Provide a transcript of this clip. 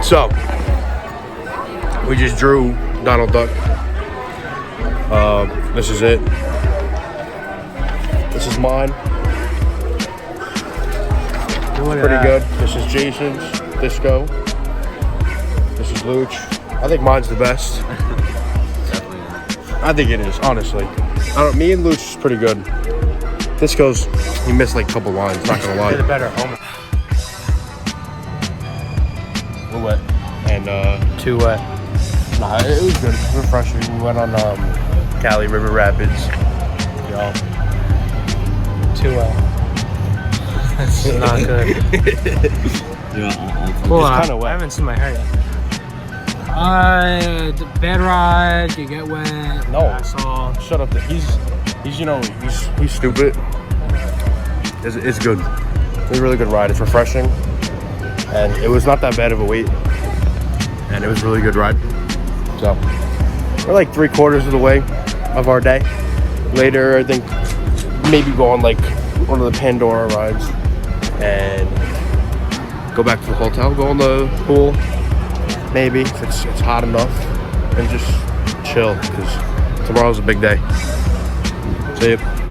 So, we just drew Donald Duck. This is it. This is mine. Pretty good. This is Jason's Disco. This is Luch. I think mine's the best. I think it is, honestly. Me and Luch is pretty good. Disco's, he missed like a couple lines, not gonna lie. You're the better homer. We're wet. And Too wet. Nah, it was good. Refreshing. We went on Khali River Rapids. Yo. Too wet. That's not good. Yeah, Cool, It's kinda wet. I haven't seen my hair yet. The bed ride, you get wet. No. Asshole. Shut up. He's you know, he's stupid. It's good. It's a really good ride. It's refreshing. And it was not that bad of a wait. And it was a really good ride. So, we're like 3/4 of the way of our day. Later, I think, maybe go on like one of the Pandora rides. And go back to the hotel, go in the pool. Maybe, if it's hot enough. And just chill, because tomorrow's a big day. See you.